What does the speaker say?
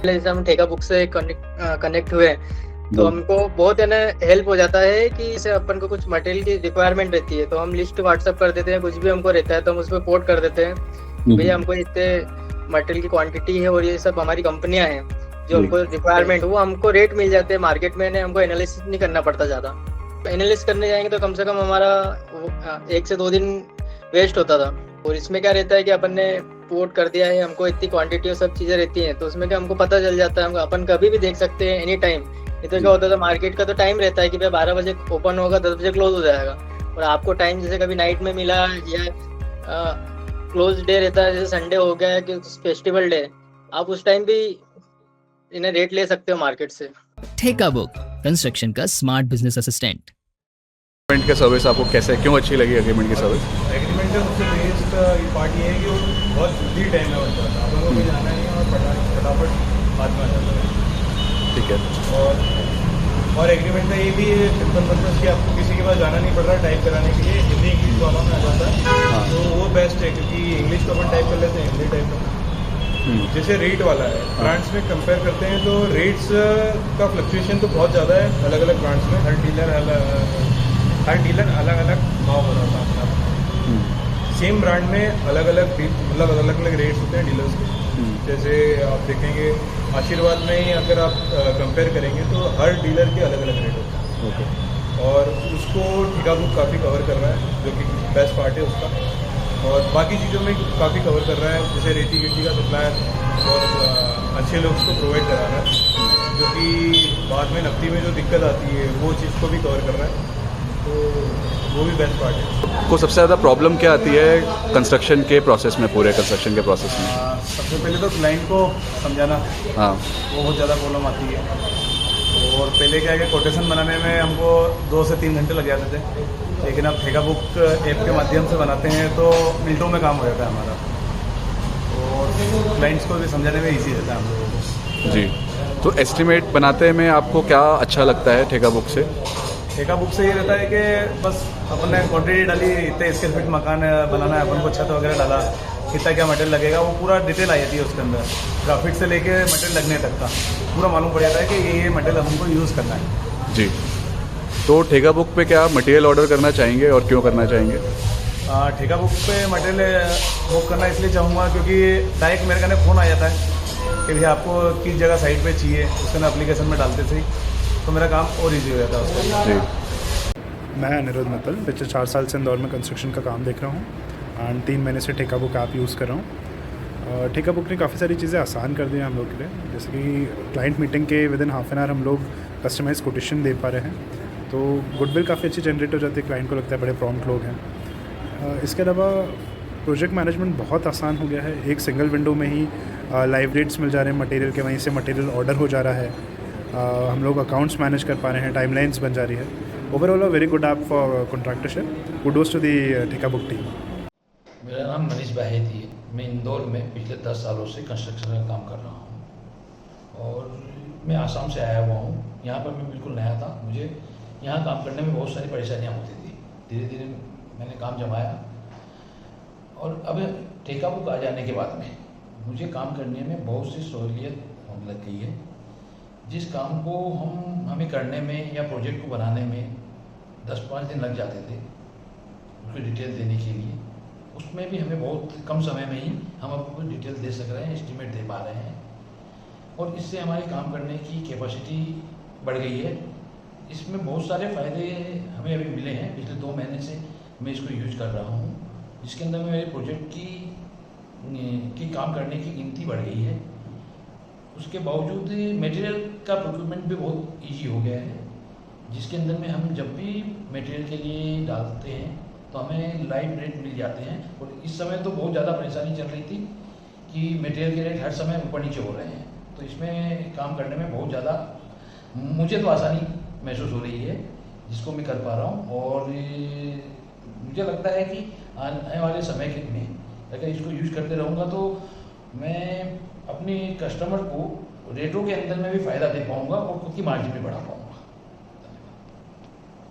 जैसे हम ठेका बुक से कनेक्ट हुए तो हमको बहुत है ना हेल्प हो जाता है कि जैसे अपन को कुछ मटेरियल की रिक्वायरमेंट रहती है तो हम लिस्ट व्हाट्सअप कर देते हैं, कुछ भी हमको रहता है तो हम उस पर पोर्ट कर देते हैं कि भैया हमको इतने मटेरियल की क्वांटिटी है और ये सब हमारी कंपनियां हैं जो हमको रिक्वायरमेंट, वो हमको रेट मिल जाते हैं मार्केट में, हमको एनालिसिस नहीं करना पड़ता ज़्यादा। एनालिसिस करने जाएंगे तो कम से कम हमारा 1 से 2 दिन वेस्ट होता था। और इसमें क्या रहता है कि अपन ने पोर्ट कर दिया है, हमको इतनी क्वांटिटी और सब चीज़ें रहती हैं तो उसमें क्या हमको पता चल जाता है, हम अपन कभी भी देख सकते हैं एनी टाइम। ये तो क्या होता था मार्केट का तो टाइम रहता है कि भाई 12 बजे ओपन होगा, 10 बजे क्लोज हो जाएगा, और आपको टाइम जैसे कभी नाइट में मिला या क्लोज डे रहता है, जैसे संडे हो गया कि फेस्टिवल डे, आप उस टाइम भी इन्हें रेट ले सकते हो मार्केट से। ठेका बुक, कंस्ट्रक्शन का स्मार्ट बिजनेस असिस्टेंट। एग्रीमेंट की सर्विस आपको कैसे, क्यों अच्छी लगी एग्रीमेंट की सर्विस? एग्रीमेंट का सबसे बेस्ट पार्ट ये है कि वो बहुत जल्दी टाइम में बन जाता है, आप लोगों को जाना है और फटाफट हाथ में आ जाता है। ठीक है। और एग्रीमेंट का ये भी सिंपल पर्पज कि आपको किसी के पास जाना नहीं पड़ रहा टाइप कराने के लिए, हिंदी इंग्लिश दोनों में आ जाता है। तो वो बेस्ट है क्योंकि इंग्लिश तो अपन टाइप कर लेते हैं, हिंदी टाइप करते हैं। जैसे रेट वाला है, ब्रांड्स में कंपेयर करते हैं तो रेट्स का फ्लक्चुएशन तो बहुत ज़्यादा है अलग अलग ब्रांड्स में। हर डीलर अलग अलग भाव बताता है अपना। सेम ब्रांड में अलग अलग मतलब अलग अलग रेट्स होते हैं डीलर्स के। जैसे आप देखेंगे आशीर्वाद में ही अगर आप कंपेयर करेंगे तो हर डीलर के अलग अलग रेट होते हैं। और उसको ठेका बुक काफ़ी कवर कर रहा है जो कि बेस्ट पार्ट है उसका। और बाकी चीज़ों में काफ़ी कवर कर रहा है, जैसे रेती गिट्टी का सप्लायर बहुत अच्छे लोग उसको प्रोवाइड करा रहा है, जो कि बाद में नकदी में जो दिक्कत आती है वो चीज़ को भी कवर कर रहा है, तो वो भी बेस्ट पार्ट है। को सबसे ज़्यादा प्रॉब्लम क्या आती है कंस्ट्रक्शन के प्रोसेस में, पूरे कंस्ट्रक्शन के प्रोसेस में? सबसे पहले तो क्लाइंट को समझाना, हाँ, वो बहुत ज़्यादा प्रॉब्लम आती है। और पहले क्या है कि कोटेशन बनाने में हमको 2 से 3 घंटे लग जाते थे, लेकिन अब ठेका बुक ऐप के माध्यम से बनाते हैं तो मिनटों में काम हो जाता है हमारा, और क्लाइंट्स को भी समझाने में ईजी रहता है हम लोगों को। जी। तो एस्टिमेट बनाते में आपको क्या अच्छा लगता है ठेका बुक से? ठेका बुक से ये रहता है कि बस अपन ने क्वान्टिटी डाली, इतने स्क्वायर फीट मकान बनाना है अपन को, छत वगैरह डाला, कितना क्या मटेरियल लगेगा, वो पूरा डिटेल आ जाती है उसके अंदर। ग्राफिक से लेके मटेरियल लगने तक का पूरा मालूम पड़ जाता है कि ये मटेरियल हमको यूज़ करना है। जी। तो ठेका बुक पे क्या मटेरियल ऑर्डर करना चाहेंगे और क्यों करना चाहेंगे? ठेका बुक पे मटेरियल बुक करना इसलिए चाहूँगा क्योंकि डायरेक्ट मेरे कहने फ़ोन आ जाता है कि भैया आपको किस जगह साइट पे चाहिए, उसके अंदर एप्लीकेशन में डालते थे तो मेरा काम और ईजी हो जाता है उसका। जी। मैं अनिरुद्ध मित्तल पिछले 4 साल से इंदौर में कंस्ट्रक्शन का काम देख रहा हूँ एंड 3 महीने से ठेका बुक ऐप यूज़ कर रहा हूँ। ठेका बुक ने काफ़ी सारी चीज़ें आसान कर दी हैं हम लोग के लिए, जैसे कि क्लाइंट मीटिंग के विदिन हाफ एन आवर हम लोग कस्टमाइज कोटेशन दे पा रहे हैं, तो गुडविल काफ़ी अच्छी जनरेट हो जाती है, क्लाइंट को लगता है बड़े प्रॉम्प्ट लोग हैं। इसके अलावा प्रोजेक्ट मैनेजमेंट बहुत आसान हो गया है, एक सिंगल विंडो में ही लाइव रेट्स मिल जा रहे हैं मटेरियल के, वहीं से मटेरियल ऑर्डर हो जा रहा है, हम लोग अकाउंट्स मैनेज कर पा रहे हैं, टाइमलाइंस बन जा रही है। Overall a very good app for contractorship. Kudos to the Theka book team. मेरा नाम मनीष बाहेती है। मैं इंदौर में पिछले 10 सालों से कंस्ट्रक्शन का काम कर रहा हूँ और मैं आसाम से आया हुआ हूँ। यहाँ पर मैं बिल्कुल नया था, मुझे यहाँ काम करने में बहुत सारी परेशानियाँ होती थी। धीरे धीरे मैंने काम जमाया और अब ठेका बुक आ जाने के बाद में मुझे काम करने में बहुत सी सहूलियत होने लग गई है। जिस काम को हमें करने में या प्रोजेक्ट को बनाने में 10-5 दिन लग जाते थे उसको डिटेल देने के लिए, उसमें भी हमें बहुत कम समय में ही हम आपको डिटेल दे सक रहे हैं, एस्टीमेट दे पा रहे हैं और इससे हमारे काम करने की कैपेसिटी बढ़ गई है। इसमें बहुत सारे फ़ायदे हमें अभी मिले हैं। पिछले 2 महीने से मैं इसको यूज कर रहा हूँ, जिसके अंदर में मेरे प्रोजेक्ट की काम करने की गिनती बढ़ गई है। उसके बावजूद मटेरियल का प्रोक्योरमेंट भी बहुत इजी हो गया है, जिसके अंदर में हम जब भी मटेरियल के लिए डालते हैं तो हमें लाइव रेट मिल जाते हैं। और इस समय तो बहुत ज़्यादा परेशानी चल रही थी कि मटेरियल के रेट हर समय ऊपर नीचे हो रहे हैं, तो इसमें काम करने में बहुत ज़्यादा मुझे तो आसानी महसूस हो रही है, जिसको मैं कर पा रहा हूँ। और मुझे लगता है कि आने वाले समय में अगर इसको यूज करते रहूँगा तो मैं अपने कस्टमर को रेटों के अंदर में भी फ़ायदा दे पाऊँगा और खुद की मार्जिन भी बढ़ा पाऊँगा।